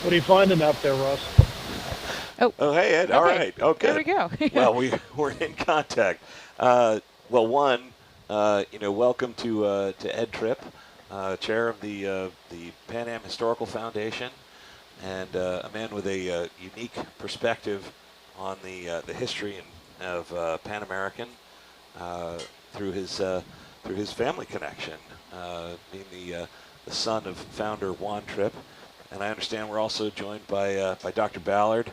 What are you finding out there, Russ? Oh, Oh, hey, Ed. All okay. right. Oh, There good. we go. Well, we're in contact. Uh, well, one, welcome to Ed Tripp, chair of the Pan Am Historical Foundation, and a man with a unique perspective on the history of Pan American uh, through his family connection, being the son of founder Juan Tripp. And I understand we're also joined by Dr. Ballard,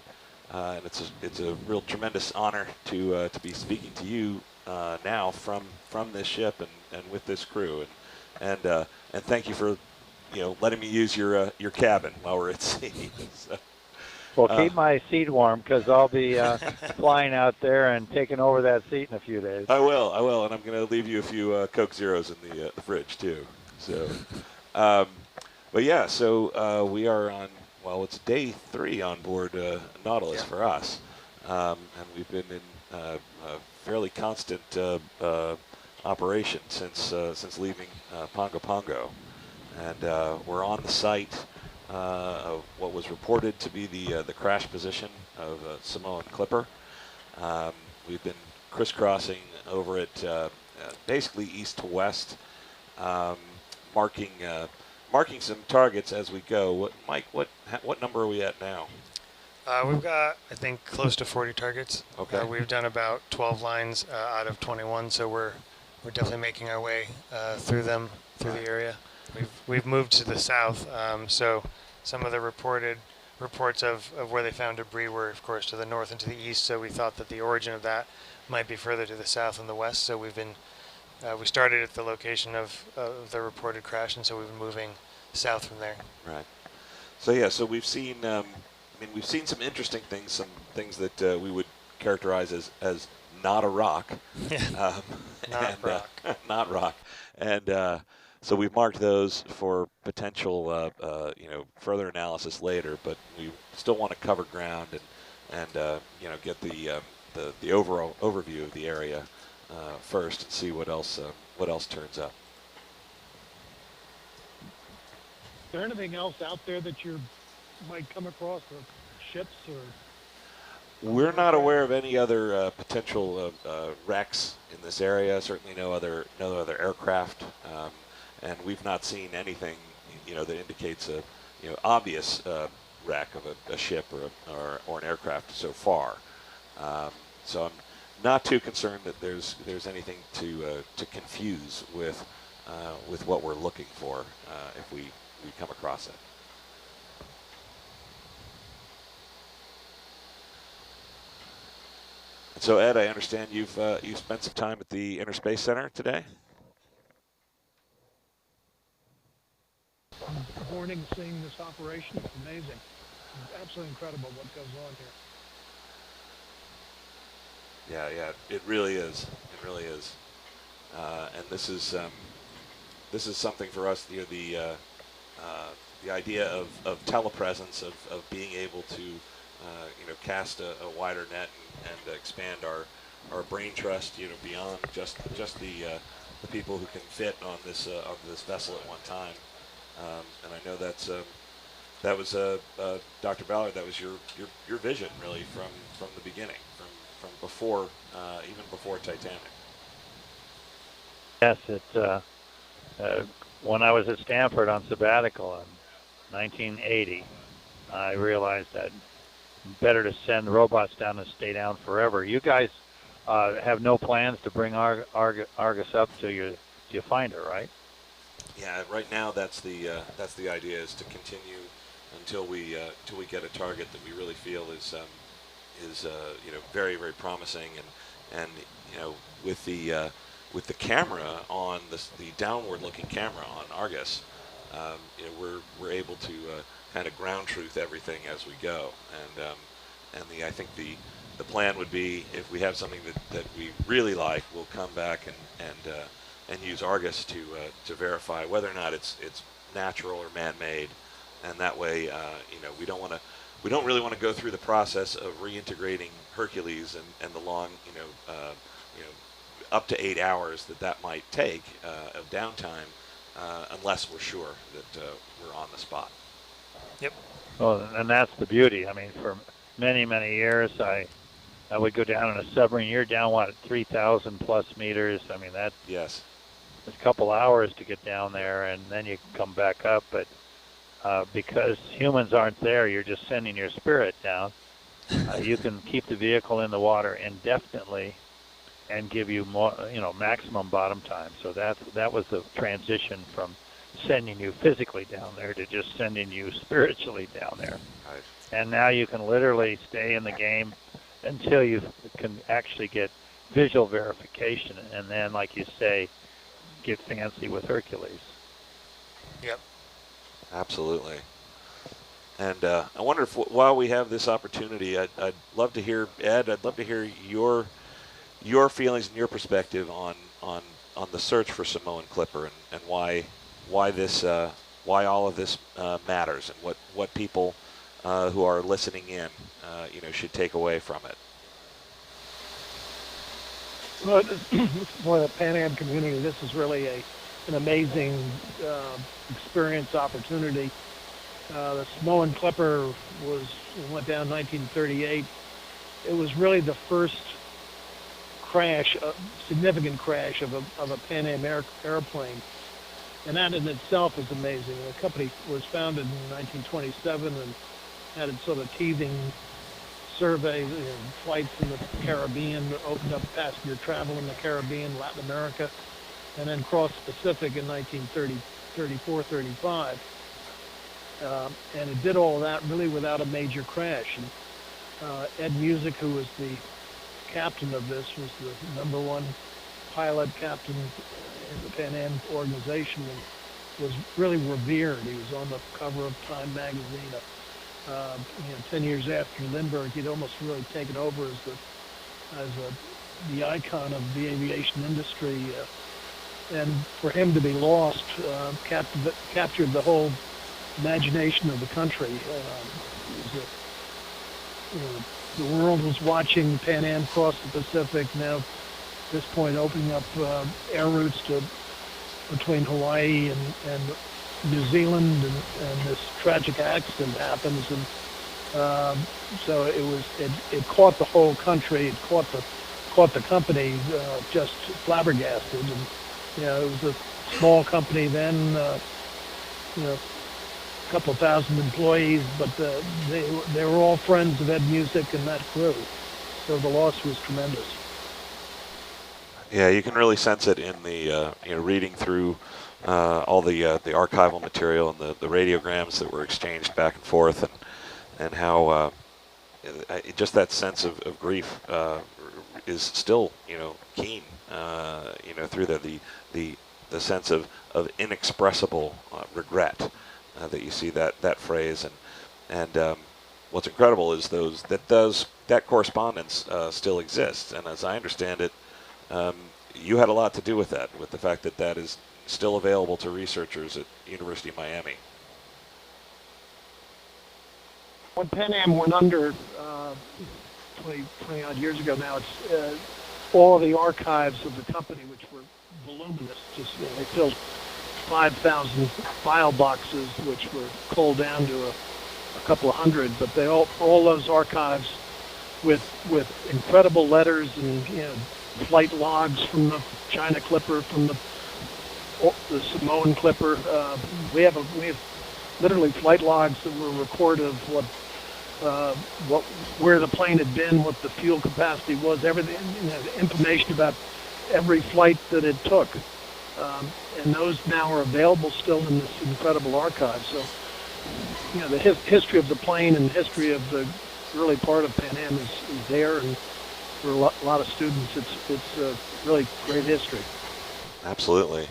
and it's a real tremendous honor to be speaking to you now from this ship and with this crew, and thank you for letting me use your cabin while we're at sea. So, Well, uh, keep my seat warm because I'll be flying out there and taking over that seat in a few days. I will, and I'm going to leave you a few Coke Zeros in the fridge too. So, um, but yeah, so we are on. Well, it's day 3 on board Nautilus for us, and we've been in a fairly constant operation since leaving Pongo Pongo, and we're on the site of what was reported to be the crash position of Samoan Clipper. Um, we've been crisscrossing over it basically east to west, um, marking marking some targets as we go. Mike? What number are we at now? We've got, I think, close to 40 targets. Okay. We've done about 12 lines out of 21, so we're definitely making our way through them, through the area. We've moved to the south, so some of the reports of where they found debris were, of course, to the north and to the east. So we thought that the origin of that might be further to the south and the west. So we started at the location of the reported crash, and so we've been moving south from there. Right. So yeah, so we've seen. We've seen some interesting things, some things that we would characterize as not a rock. Yeah. Not rock. Not rock. And so we've marked those for potential, further analysis later. But we still want to cover ground and get the overall overview of the area first and see what else turns up. Is there anything else out there that you might come across, or ships or? We're not aware of any other potential wrecks in this area. Certainly, no other aircraft, and we've not seen anything, that indicates a, obvious wreck of a ship or an aircraft so far. So I'm not too concerned that there's anything to confuse with what we're looking for if we come across it. So Ed, I understand you've spent some time at the Interspace Center today. Morning, seeing this operation, it's amazing. It's absolutely incredible what goes on here. Yeah, it really is. It really is. And this is something for us. The idea of telepresence, of being able to cast a wider net and expand our brain trust beyond just the people who can fit on this vessel at one time. And I know that was Dr. Ballard. That was your vision really from the beginning, from before even before Titanic. Yes, when I was at Stanford on sabbatical in 1980, I realized that better to send robots down and stay down forever. You guys have no plans to bring Argus up till you find her, right? Yeah, right now that's the idea, is to continue until we get a target that we really feel is very, very promising, and with the camera on the downward looking camera on Argus, we're able to kind of ground truth everything as we go, and I think the plan would be, if we have something that we really like, we'll come back and use Argus to verify whether or not it's natural or man-made, and that way we don't really want to go through the process of reintegrating Hercules and the long up to 8 hours that might take of downtime, unless we're sure that we're on the spot. Yep. Well, and that's the beauty. I mean, for many, many years, I would go down in a submarine. You're down, what, 3,000 plus meters? I mean, that's Yes. a couple hours to get down there, and then you can come back up. But because humans aren't there, you're just sending your spirit down. You can keep the vehicle in the water indefinitely and give you more, maximum bottom time. So that was the transition from sending you physically down there to just sending you spiritually down there. Right. And now you can literally stay in the game until you can actually get visual verification, and then, like you say, get fancy with Hercules. Yep. Absolutely. And I wonder if, while we have this opportunity, I'd love to hear, Ed, I'd love to hear your feelings and your perspective on the search for Samoan Clipper, and why all of this matters, and what people who are listening in should take away from it. Well, for the Pan Am community, this is really an amazing experience opportunity. The Samoan Clipper went down in 1938. It was really the first significant crash of a Pan Am airplane, and that in itself is amazing. The company was founded in 1927 and had its sort of teething survey, flights in the Caribbean, opened up passenger travel in the Caribbean, Latin America, and then crossed the Pacific in 1934, 35. And it did all that really without a major crash. And Ed Musick, who was the captain of this, was the number one pilot captain in the Pan Am organization, and was really revered. He was on the cover of Time magazine. 10 years after Lindbergh, he'd almost really taken over as the icon of the aviation industry. And for him to be lost captured the whole imagination of the country. The world was watching Pan Am cross the Pacific. Now, at this point, opening up air routes between Hawaii and New Zealand, and this tragic accident happens, and so it caught the whole country. It caught the company just flabbergasted, and it was a small company then. A couple of thousand employees, but they were all friends of Ed Musick and that crew, so the loss was tremendous. Yeah, you can really sense it in the reading through all the archival material and the radiograms that were exchanged back and forth, and how just that sense of grief is still keen through the sense of inexpressible regret that you see that phrase, and what's incredible is that correspondence still exists, and as I understand it, you had a lot to do with that, with the fact that is still available to researchers at University of Miami. When Pan Am went under 20 odd years ago now, it's all of the archives of the company, which were voluminous. They filled 5,000 file boxes, which were culled down to a couple of hundred. But all those archives with incredible letters and flight logs from the China Clipper, from the Samoan Clipper. We have literally flight logs that were recorded of where the plane had been, what the fuel capacity was, everything, information about every flight that it took. And those now are available still in this incredible archive. So, the history of the plane and the history of the early part of Pan Am is there, and for a lot of students, it's really great history. Absolutely.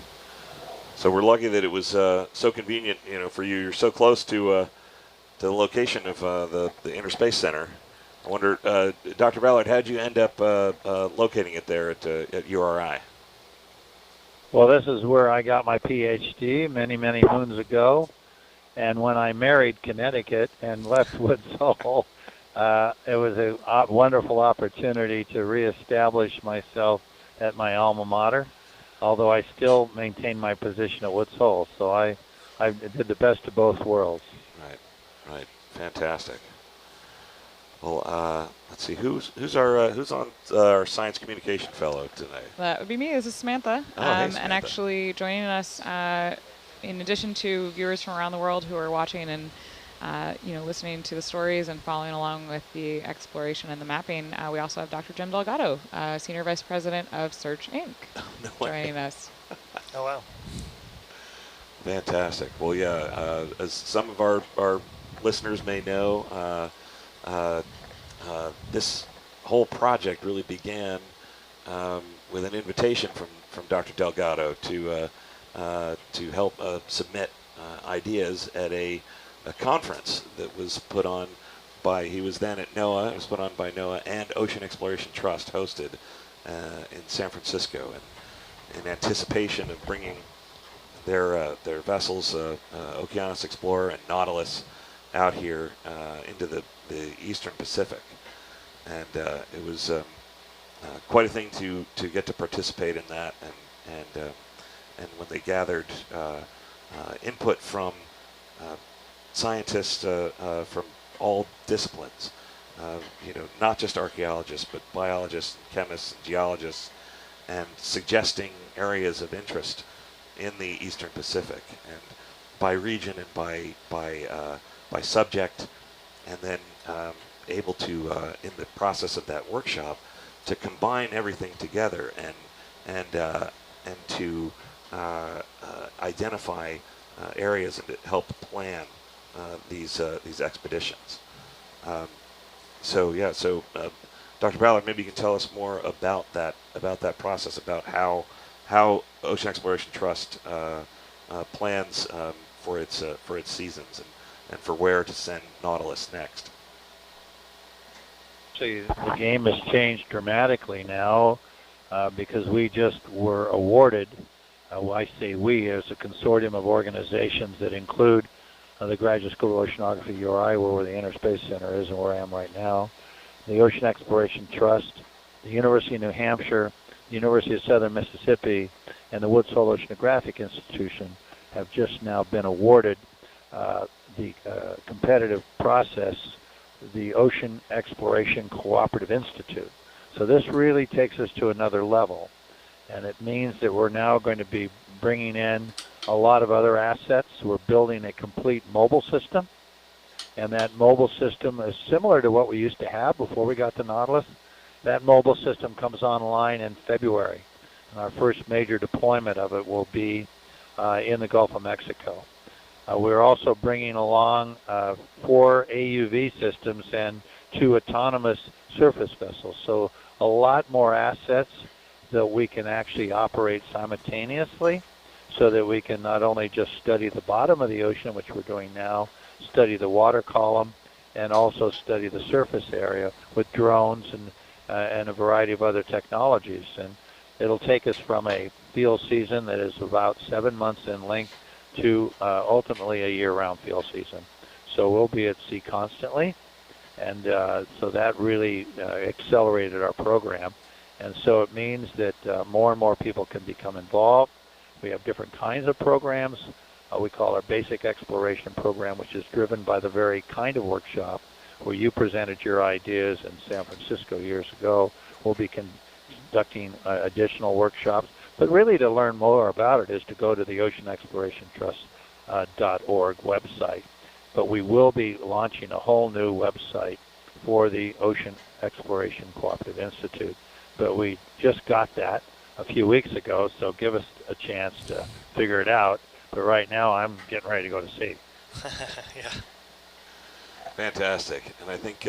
So we're lucky that it was so convenient, for you. You're so close to the location of the Interspace Center. I wonder, Dr. Ballard, how did you end up locating it there at URI? Well, this is where I got my PhD many, many moons ago. And when I married Connecticut and left Woods Hole, it was a wonderful opportunity to reestablish myself at my alma mater, although I still maintain my position at Woods Hole. So I did the best of both worlds. Right. Fantastic. Well, let's see who's on our science communication fellow today. That would be me. This is Samantha. Oh, hey, And Samantha. actually joining us, in addition to viewers from around the world who are watching and listening to the stories and following along with the exploration and the mapping, we also have Dr. Jim Delgado, Senior Vice President of Search Inc., No way. joining us. Oh wow. Fantastic. Well, yeah, as some of our listeners may know, this whole project really began with an invitation from Dr. Delgado to help submit ideas at a conference that was put on by, he was then at NOAA, it was put on by NOAA and Ocean Exploration Trust, hosted in San Francisco, and in anticipation of bringing their vessels, Okeanos Explorer and Nautilus, out here into the Eastern Pacific. And it was quite a thing to get to participate in that, and when they gathered input from scientists from all disciplines, not just archaeologists, but biologists, and chemists, and geologists, and suggesting areas of interest in the Eastern Pacific, and by region and by subject, and then able to, in the process of that workshop, to combine everything together and to identify areas and to help plan these expeditions. So Dr. Ballard, maybe you can tell us more about that process, about how Ocean Exploration Trust plans for its seasons and for where to send Nautilus next. See, the game has changed dramatically now because we just were awarded, I say we, as a consortium of organizations that include the Graduate School of Oceanography, URI, where the Interspace Center is and where I am right now, the Ocean Exploration Trust, the University of New Hampshire, the University of Southern Mississippi, and the Woods Hole Oceanographic Institution have just now been awarded the competitive process, the Ocean Exploration Cooperative Institute. So this really takes us to another level, and it means that we're now going to be bringing in a lot of other assets. We're building a complete mobile system, and that mobile system is similar to what we used to have before we got to Nautilus. That mobile system comes online in February, and our first major deployment of it will be in the Gulf of Mexico. We're also bringing along 4 AUV systems and 2 autonomous surface vessels. So a lot more assets that we can actually operate simultaneously, so that we can not only just study the bottom of the ocean, which we're doing now, study the water column, and also study the surface area with drones and a variety of other technologies. And it'll take us from a field season that is about 7 months in length to ultimately a year-round field season. So we'll be at sea constantly, and so that really accelerated our program. And so it means that more and more people can become involved. We have different kinds of programs. We call our basic exploration program, which is driven by the very kind of workshop where you presented your ideas in San Francisco years ago. We'll be conducting additional workshops. But really, to learn more about it is to go to the oceanexplorationtrust.org website. But we will be launching a whole new website for the Ocean Exploration Cooperative Institute. But we just got that a few weeks ago, so give us a chance to figure it out. But right now, I'm getting ready to go to sea. Yeah. Fantastic. And I think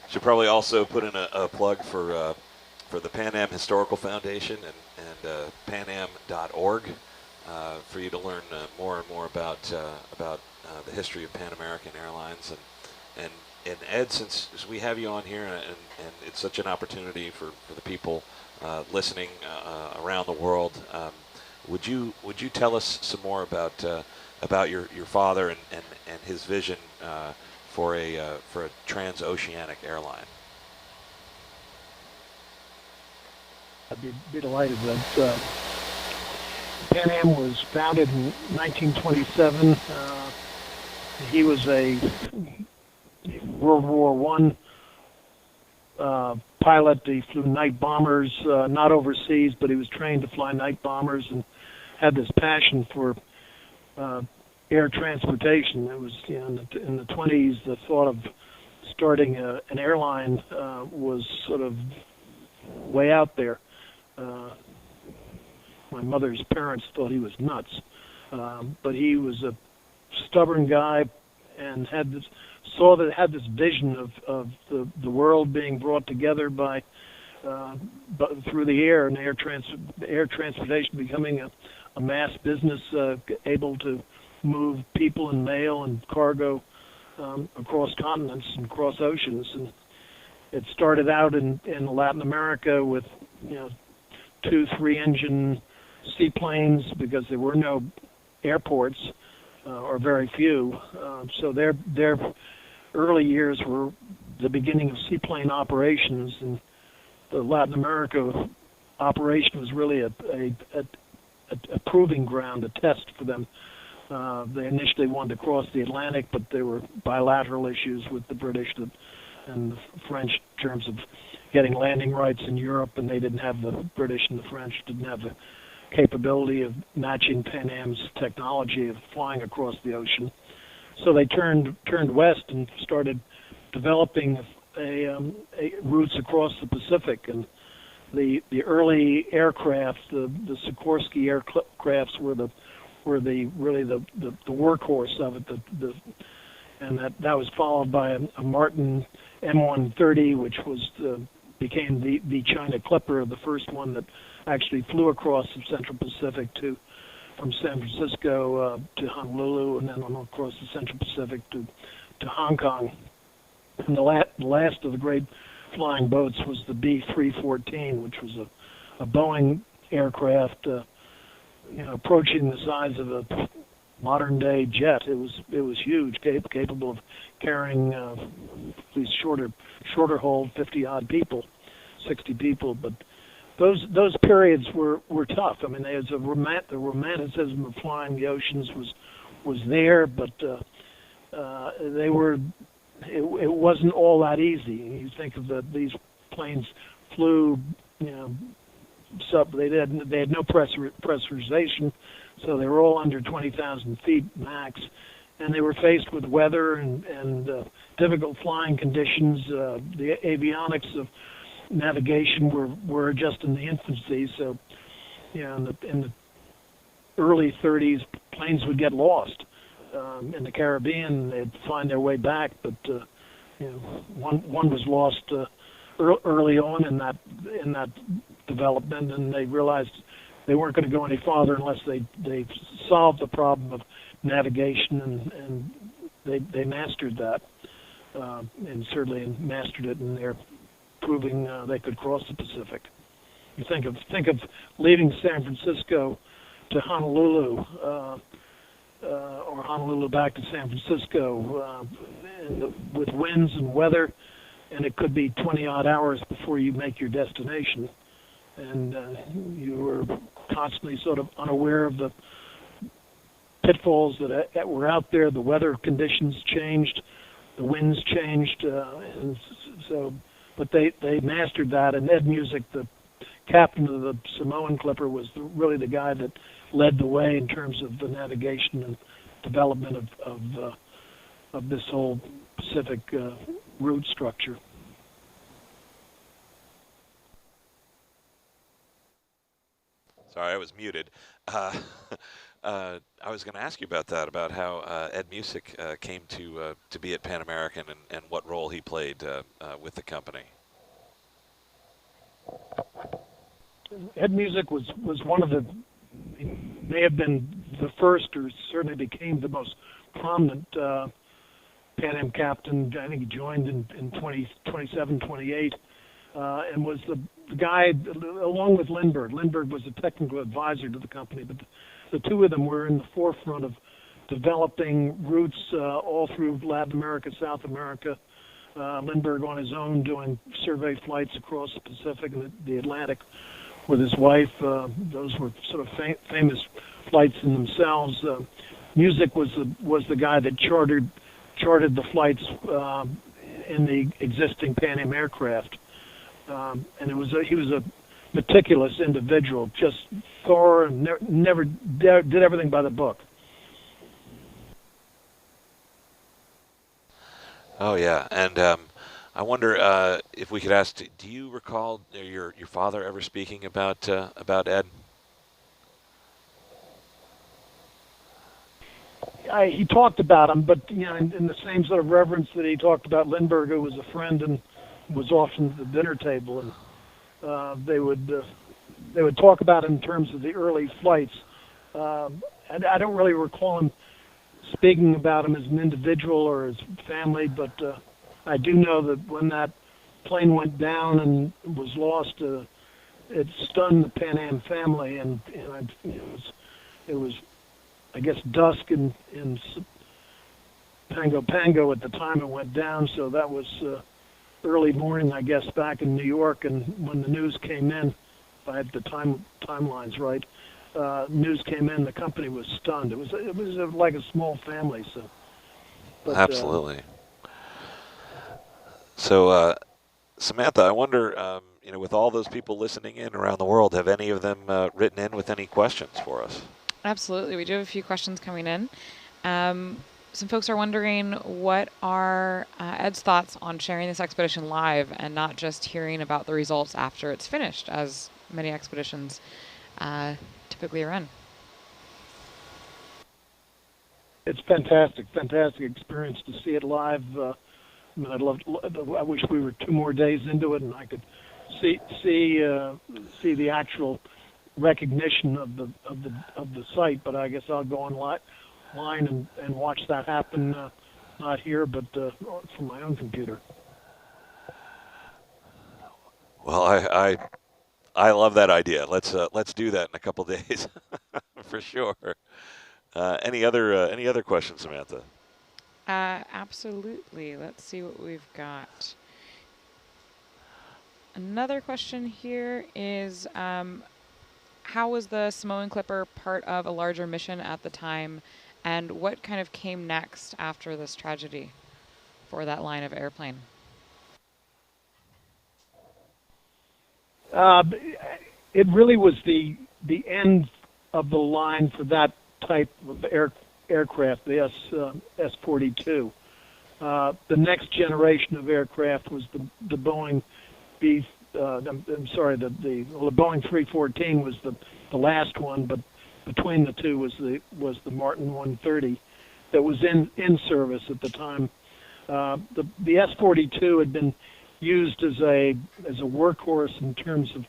should probably also put in a plug for the Pan Am Historical Foundation and panam.org for you to learn more and more about the history of Pan American Airlines. And Ed, since we have you on here, and it's such an opportunity for the people listening around the world, would you tell us some more about your father and his vision for a transoceanic airline? I'd be delighted. That Pan Am was founded in 1927. He was a World War One pilot. He flew night bombers, not overseas, but he was trained to fly night bombers and had this passion for air transportation. It was, you know, in the 20s, the thought of starting an airline was sort of way out there. My mother's parents thought he was nuts, but he was a stubborn guy and had this vision of the world being brought together by through the air, and air transportation becoming a mass business, able to move people and mail and cargo across continents and across oceans. And it started out in Latin America with, you know, 2-3 engine seaplanes, because there were no airports, or very few. So their early years were the beginning of seaplane operations, and the Latin America operation was really a proving ground, a test for them. They initially wanted to cross the Atlantic, but there were bilateral issues with the British and the French in terms of getting landing rights in Europe, and they didn't have, the British and the French didn't have the capability of matching Pan Am's technology of flying across the ocean. So they turned west and started developing routes across the Pacific. And the early aircraft, the Sikorsky aircrafts were really the workhorse of it. And that was followed by a Martin M130, which became the China Clipper, the first one that actually flew across the Central Pacific from San Francisco to Honolulu, and then across the Central Pacific to Hong Kong. And the last of the great flying boats was the B-314, which was a Boeing aircraft, approaching the size of a modern-day jet. It was huge, capable of carrying at least shorter hold 50-odd people, 60 people. But those periods were tough. I mean, the romanticism of flying the oceans was there, but it wasn't all that easy. You think of these planes flew, they had no pressurization, so they were all under 20,000 feet max, and they were faced with weather and difficult flying conditions. The avionics of navigation were just in the infancy. So, in the early 30s, planes would get lost in the Caribbean. They'd find their way back, but one was lost early on in that development, and they realized they weren't going to go any farther unless they solved the problem of navigation, and they mastered that, and certainly mastered it, and they're proving they could cross the Pacific. You think of leaving San Francisco to Honolulu, or Honolulu back to San Francisco, with winds and weather, and it could be 20-odd hours before you make your destination. And you were constantly sort of unaware of the pitfalls that were out there. The weather conditions changed, the winds changed, and so. But they mastered that. And Ed Musick, the captain of the Samoan Clipper, was really the guy that led the way in terms of the navigation and development of this whole Pacific route structure. Sorry, I was muted. I was going to ask you about that, about how Ed Musick came to be at Pan American and what role he played with the company. Ed Musick was one of he may have been the first, or certainly became the most prominent Pan Am captain. I think he joined in 27, 28, and was the guy, along with Lindbergh. Lindbergh was a technical advisor to the company, but the two of them were in the forefront of developing routes all through Latin America, South America. Lindbergh on his own doing survey flights across the Pacific and the Atlantic with his wife. Those were sort of famous flights in themselves. Musick was the guy that charted the flights in the existing Pan Am aircraft. And he was a meticulous individual, just thorough and never did everything by the book. Oh yeah, and I wonder if we could ask: do you recall your father ever speaking about Ed? He talked about him, but in the same sort of reverence that he talked about Lindbergh, who was a friend and was often at the dinner table, and they would talk about him in terms of the early flights. And I don't really recall him speaking about him as an individual or his family, but I do know that when that plane went down and was lost, it stunned the Pan Am family, and it was I guess dusk in Pango at the time it went down, so that was early morning, I guess, back in New York. And when the news came in, if I had the timelines right, news came in, the company was stunned. It was like a small family. So, but, absolutely. So, Samantha, I wonder, with all those people listening in around the world, have any of them written in with any questions for us? Absolutely. We do have a few questions coming in. Some folks are wondering what are Ed's thoughts on sharing this expedition live and not just hearing about the results after it's finished, as many expeditions typically run. It's fantastic experience to see it live. I wish we were 2 more days into it and I could see the actual recognition of the site, but I guess I'll go online and watch that happen, not here, but from my own computer. Well, I love that idea. Let's do that in a couple days, for sure. Any other questions, Samantha? Absolutely. Let's see what we've got. Another question here is, how was the Samoan Clipper part of a larger mission at the time, and what kind of came next after this tragedy for that line of airplane? It really was the end of the line for that type of aircraft, the S-42. The next generation of aircraft was the Boeing the Boeing 314 was the last one, but between the two was the Martin 130 that was in service at the time. The S-42 had been used as a workhorse in terms of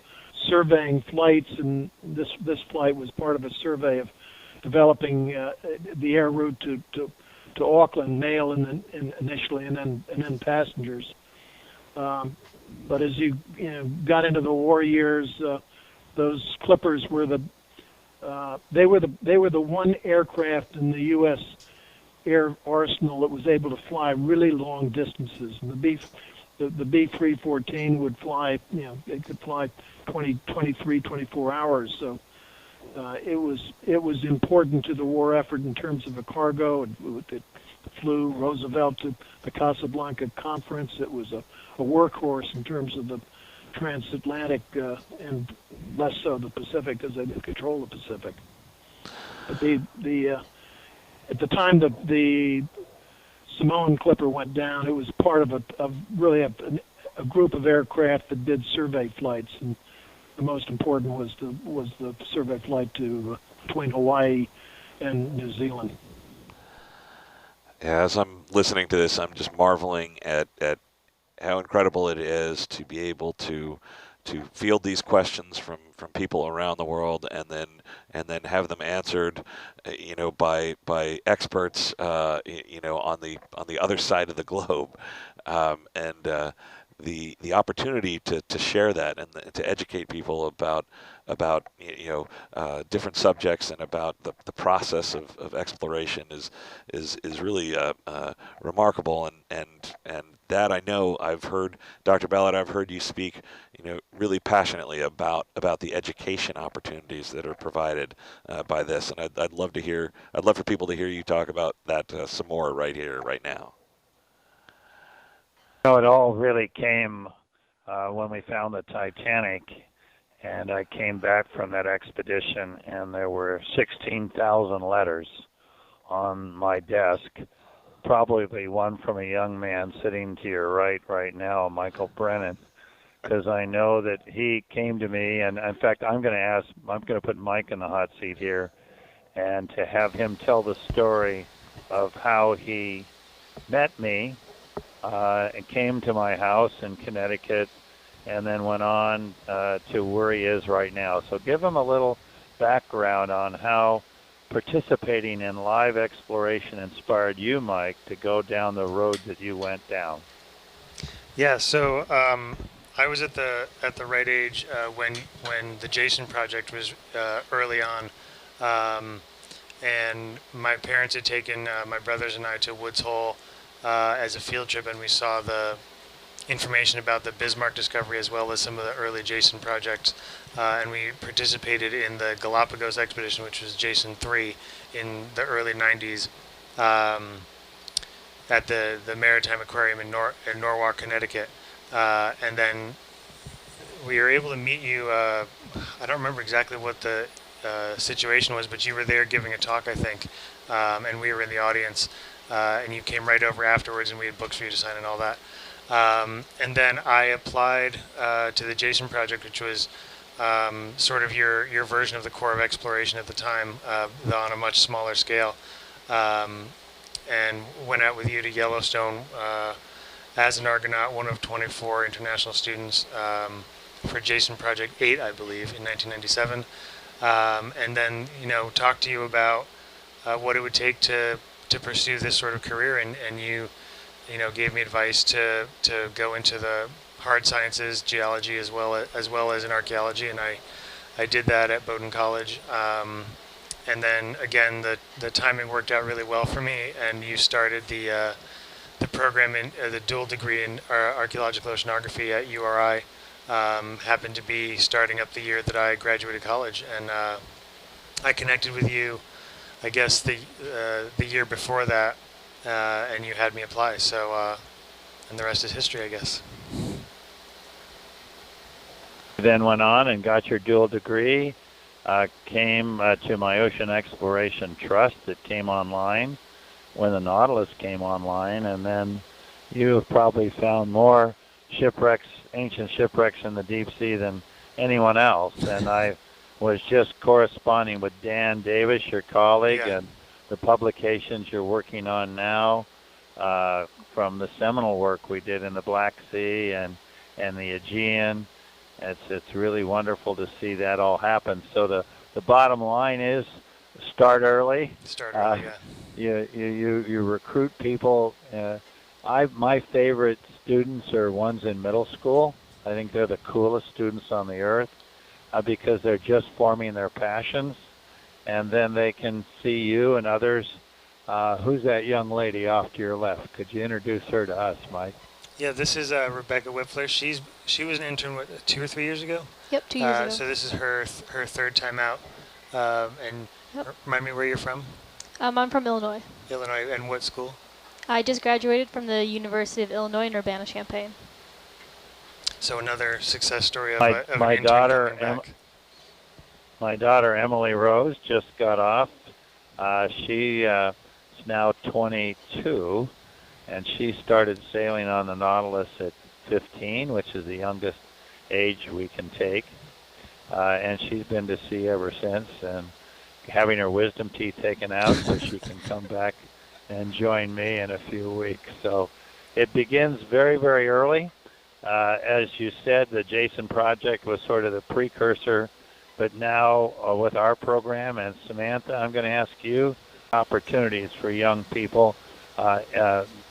surveying flights, and this flight was part of a survey of developing the air route to Auckland, mail initially, and then passengers. But as you got into the war years, those Clippers were the one aircraft in the U.S. air arsenal that was able to fly really long distances. And the B-314 would fly, it could fly 23, 24 hours. So it was important to the war effort in terms of a cargo. It flew Roosevelt to the Casablanca conference. It was a workhorse in terms of the transatlantic and less so the Pacific, because they didn't control the Pacific. But at the time the Samoan Clipper went down, it was part of a group of aircraft that did survey flights, and the most important was the survey flight between Hawaii and New Zealand. Yeah, as I'm listening to this, I'm just marveling at how incredible it is to be able to field these questions from people around the world, and then have them answered, by experts, on the other side of the globe, and the opportunity to share that and to educate people about different subjects and about the process of exploration is really remarkable, and that I know I've heard, Dr. Ballard, I've heard you speak really passionately about the education opportunities that are provided by this, and I'd love for people to hear you talk about that some more right here, right now. No, it all really came when we found the Titanic, and I came back from that expedition, and there were 16,000 letters on my desk, probably one from a young man sitting to your right now, Michael Brennan, because I know that he came to me, and in fact, I'm going to put Mike in the hot seat here, and to have him tell the story of how he met me and came to my house in Connecticut, and then went on to where he is right now. So give him a little background on how participating in live exploration inspired you, Mike, to go down the road that you went down. Yeah, so I was at the right age when the Jason project was early on, and my parents had taken my brothers and I to Woods Hole as a field trip, and we saw the information about the Bismarck discovery as well as some of the early Jason projects, and we participated in the Galapagos expedition, which was Jason 3 in the early 90s at the Maritime Aquarium in Norwalk, Connecticut, and then we were able to meet you. I don't remember exactly what the situation was, but you were there giving a talk, I think, and we were in the audience, and you came right over afterwards, and we had books for you to sign and all that. And then I applied to the Jason project, which was sort of your version of the Corps of Exploration at the time, though on a much smaller scale, and went out with you to Yellowstone as an Argonaut, one of 24 international students for Jason Project 8, I believe, in 1997. And then, talk to you about what it would take to pursue this sort of career, and you gave me advice to go into the hard sciences, geology, as well as in archaeology, and I did that at Bowdoin College. And then again, the timing worked out really well for me, and you started the program in the dual degree in archaeological oceanography at URI. Happened to be starting up the year that I graduated college, and I connected with you, I guess the year before that, and you had me apply. So, and the rest is history, I guess. Then went on and got your dual degree. Came to my Ocean Exploration Trust that came online when the Nautilus came online, and then you have probably found more shipwrecks, ancient shipwrecks in the deep sea than anyone else. And I was just corresponding with Dan Davis, your colleague, and the publications you're working on now from the seminal work we did in the Black Sea and the Aegean. It's really wonderful to see that all happen. So the bottom line is start early. Start early, yeah. You recruit people. My favorite students are ones in middle school. I think they're the coolest students on the earth because they're just forming their passions, and then they can see you and others. Who's that young lady off to your left? Could you introduce her to us, Mike? Yeah, this is Rebecca Whipler. She was an intern 2 or 3 years ago. Yep, 2 years ago. So this is her third time out. And remind me where you're from. I'm from Illinois. Illinois, and what school? I just graduated from the University of Illinois in Urbana-Champaign. So another success story of my an intern daughter. coming back. My daughter Emily Rose just got off. She is now 22, and she started sailing on the Nautilus at 15, which is the youngest age we can take. And she's been to sea ever since, and having her wisdom teeth taken out so she can come back and join me in a few weeks. So it begins very, very early. As you said, the Jason Project was sort of the precursor, but now with our program, and Samantha, I'm going to ask you opportunities for young people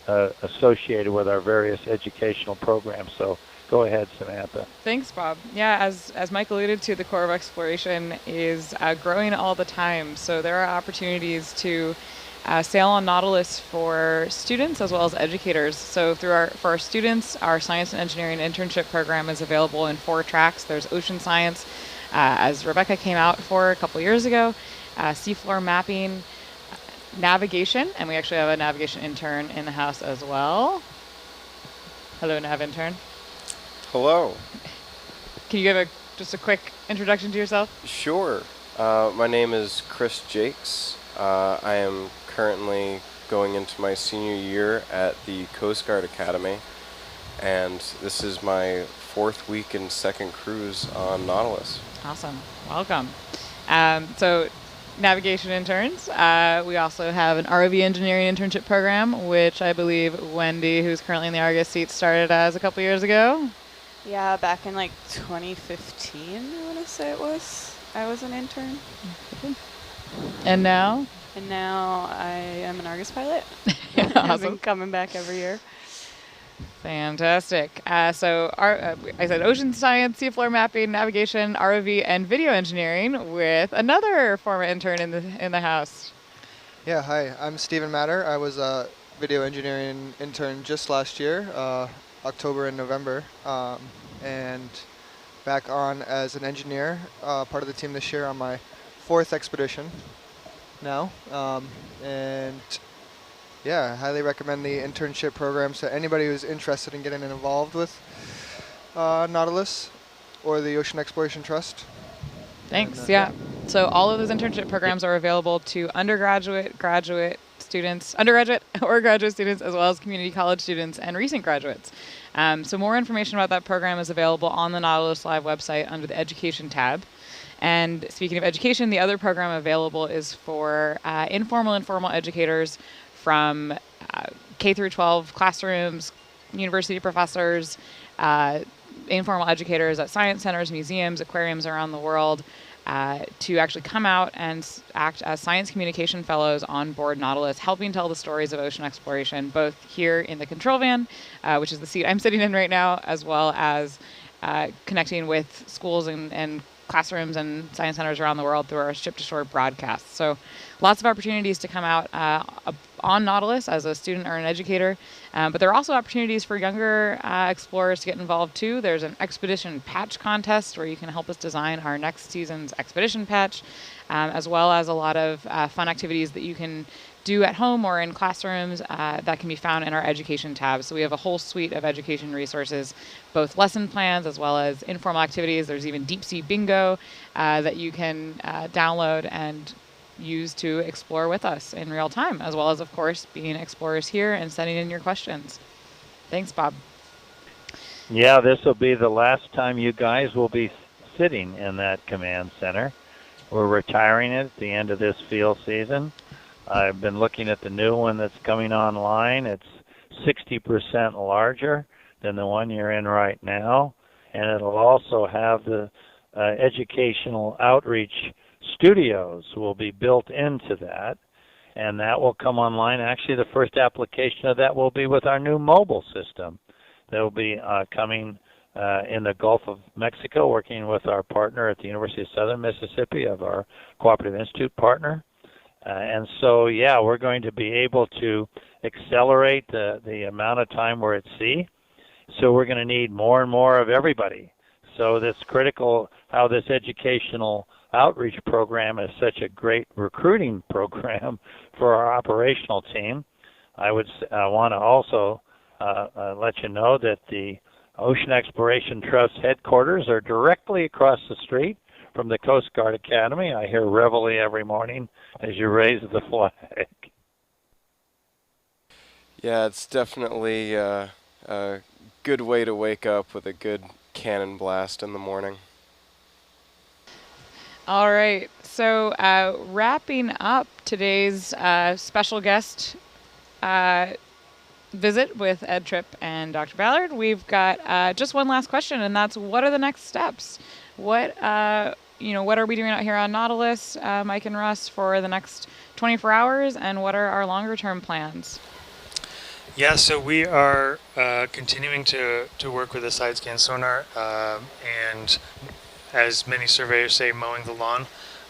associated with our various educational programs. So go ahead, Samantha. Thanks, Bob. Yeah, as Mike alluded to, the Corps of Exploration is growing all the time. So there are opportunities to sail on Nautilus for students as well as educators. So for our students, our science and engineering internship program is available in 4 tracks. There's ocean science, as Rebecca came out for a couple years ago, seafloor mapping, navigation, and we actually have a navigation intern in the house as well. Hello, nav intern. Hello. Can you give just a quick introduction to yourself? Sure. My name is Chris Jakes. I am currently going into my senior year at the Coast Guard Academy, and this is my 4th week and 2nd cruise on Nautilus. Awesome. Welcome. So, navigation interns. We also have an ROV engineering internship program, which I believe Wendy, who's currently in the Argus seat, started as a couple years ago. Yeah, back in like 2015, I want to say it was. I was an intern. And now? And now I am an Argus pilot. Awesome. I've been coming back every year. Fantastic. I said ocean science, seafloor mapping, navigation, ROV, and video engineering with another former intern in the house. Yeah, hi. I'm Stephen Matter. I was a video engineering intern just last year, October and November, and back on as an engineer, part of the team this year on my 4th expedition now. And yeah, I highly recommend the internship programs to anybody who's interested in getting involved with Nautilus or the Ocean Exploration Trust. Thanks. And, yeah. So all of those internship programs are available to undergraduate, graduate students, undergraduate or graduate students, as well as community college students and recent graduates. So more information about that program is available on the Nautilus Live website under the Education tab. And speaking of education, the other program available is for informal and formal educators from K through 12 classrooms, university professors, informal educators at science centers, museums, aquariums around the world, to actually come out and act as science communication fellows on board Nautilus, helping tell the stories of ocean exploration, both here in the control van, which is the seat I'm sitting in right now, as well as connecting with schools and classrooms and science centers around the world through our ship-to-shore broadcasts. So lots of opportunities to come out on Nautilus as a student or an educator, but there are also opportunities for younger explorers to get involved too. There's an expedition patch contest where you can help us design our next season's expedition patch, as well as a lot of fun activities that you can do at home or in classrooms that can be found in our education tab. So we have a whole suite of education resources, both lesson plans as well as informal activities. There's even deep sea bingo that you can download and use to explore with us in real time, as well as, of course, being explorers here and sending in your questions. Thanks, Bob. Yeah, this will be the last time you guys will be sitting in that command center. We're retiring it at the end of this field season. I've been looking at the new one that's coming online. It's 60% larger than the one you're in right now, and it'll also have the educational outreach studios will be built into that, and that will come online. Actually, the first application of that will be with our new mobile system. That will be coming in the Gulf of Mexico, working with our partner at the University of Southern Mississippi, of our Cooperative Institute partner. And so, yeah, we're going to be able to accelerate the amount of time we're at sea. So we're going to need more and more of everybody. So that's critical how this educational outreach program is such a great recruiting program for our operational team. I want to also let you know that the Ocean Exploration Trust headquarters are directly across the street from the Coast Guard Academy. I hear reveille every morning as you raise the flag. Yeah, it's definitely a good way to wake up with a good cannon blast in the morning. All right, so wrapping up today's special guest visit with Ed Tripp and Dr. Ballard, we've got just one last question, and that's, what are the next steps? What are we doing out here on Nautilus, Mike and Russ, for the next 24 hours, and what are our longer-term plans? Yeah, so we are continuing to work with the side scan sonar, and as many surveyors say, mowing the lawn.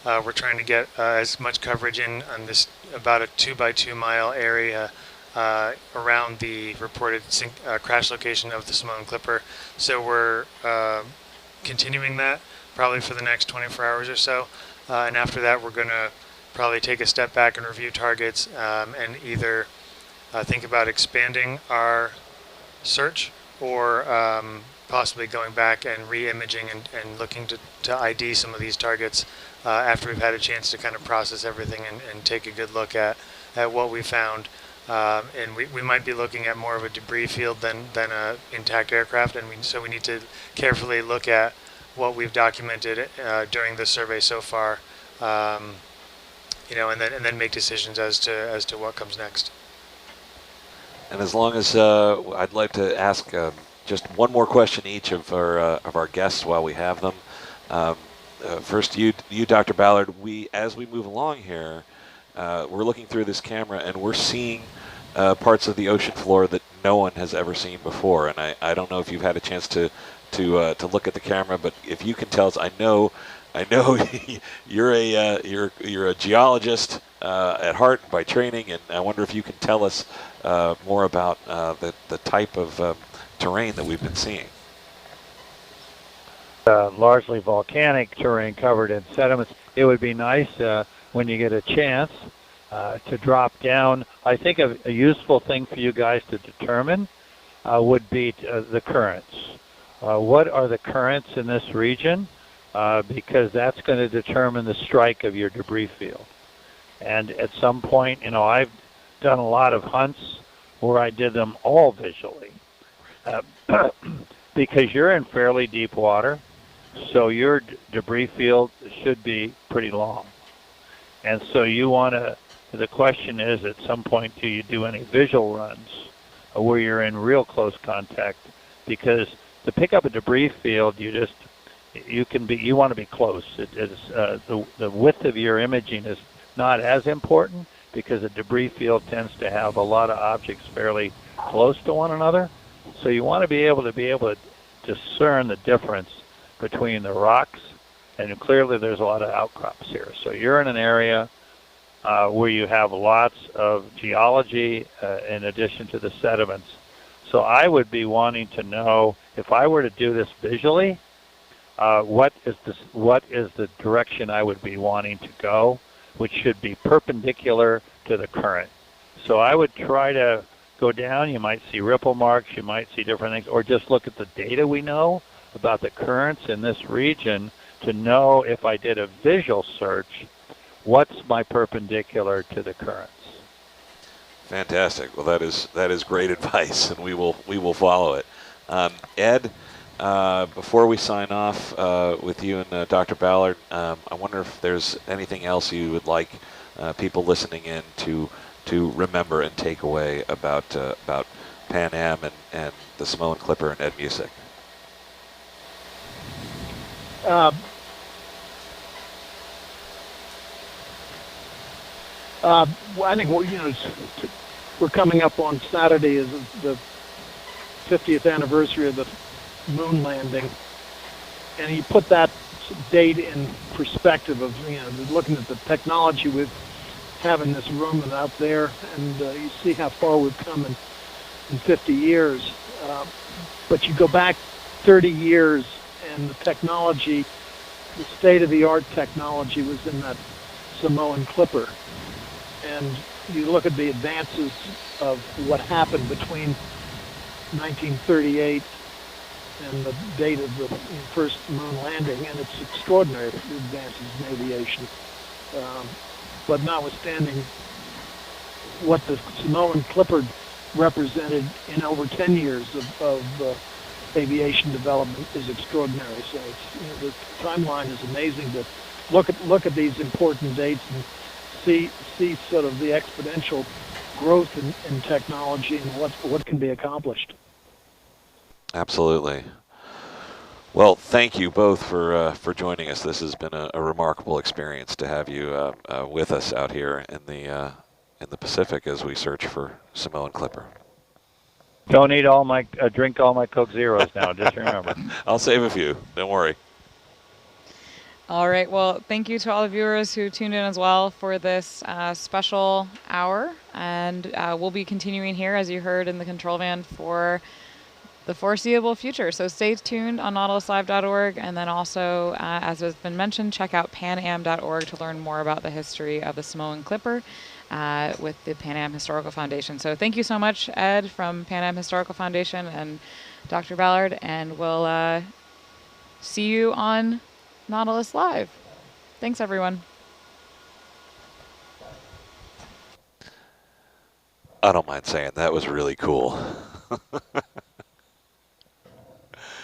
We're trying to get as much coverage in on this about a 2 by 2 mile area around the reported crash location of the Samoan Clipper. So we're continuing that probably for the next 24 hours or so, and after that we're going to probably take a step back and review targets, and either think about expanding our search or possibly going back and re-imaging and looking to ID some of these targets after we've had a chance to kind of process everything and take a good look at what we found. And we might be looking at more of a debris field than a intact aircraft, and so we need to carefully look at what we've documented during the survey so far, and then make decisions as to what comes next. And as long as I'd like to ask just one more question each of our guests while we have them. First, you, Dr. Ballard. As we move along here, we're looking through this camera and we're seeing parts of the ocean floor that no one has ever seen before. And I don't know if you've had a chance to look at the camera, but if you can tell us, I know you're a geologist at heart by training, and I wonder if you can tell us more about the type of terrain that we've been seeing. Largely volcanic terrain covered in sediments. It would be nice when you get a chance to drop down. I think a useful thing for you guys to determine would be the currents. What are the currents in this region? Because that's going to determine the strike of your debris field. And at some point, I've done a lot of hunts where I did them all visually. Because you're in fairly deep water, so your debris field should be pretty long. And so the question is, at some point, do you do any visual runs where you're in real close contact? Because to pick up a debris field, you want to be close. The width of your imaging is not as important because a debris field tends to have a lot of objects fairly close to one another. So you want to be able to discern the difference between the rocks, and clearly there's a lot of outcrops here. So you're in an area where you have lots of geology in addition to the sediments. So I would be wanting to know, if I were to do this visually, what is the direction I would be wanting to go, which should be perpendicular to the current. So I would try to go down. You might see ripple marks, you might see different things, or just look at the data we know about the currents in this region to know, if I did a visual search, what's my perpendicular to the currents. Fantastic. Well, that is great advice, and we will follow it. Ed, before we sign off with you and Dr. Ballard, I wonder if there's anything else you would like people listening in to remember and take away about Pan Am and the Samoan Clipper and Ed Muessig. I think we're coming up on Saturday is the 50th anniversary of the moon landing, and you put that date in perspective of looking at the technology we have in this room and out there, and you see how far we've come in 50 years. But you go back 30 years, and the technology, the state-of-the-art technology, was in that Samoan Clipper. And you look at the advances of what happened between 1938 and the date of the first moon landing, and it's extraordinary advances in aviation. But notwithstanding what the Samoan Clipper represented in over 10 years of aviation development is extraordinary. So it's, the timeline is amazing to look at these important dates and see sort of the exponential growth in technology and what can be accomplished. Absolutely. Well, thank you both for joining us. This has been a remarkable experience to have you with us out here in the Pacific as we search for Samoan Clipper. Don't eat drink all my Coke Zeros now. Just remember. I'll save a few. Don't worry. All right. Well, thank you to all the viewers who tuned in as well for this special hour. And we'll be continuing here, as you heard in the control van, for the foreseeable future. So stay tuned on nautiluslive.org. And then also, as has been mentioned, check out panam.org to learn more about the history of the Samoan Clipper with the Pan Am Historical Foundation. So thank you so much, Ed, from Pan Am Historical Foundation, and Dr. Ballard, and we'll see you on Nautilus Live. Thanks, everyone. I don't mind saying that was really cool.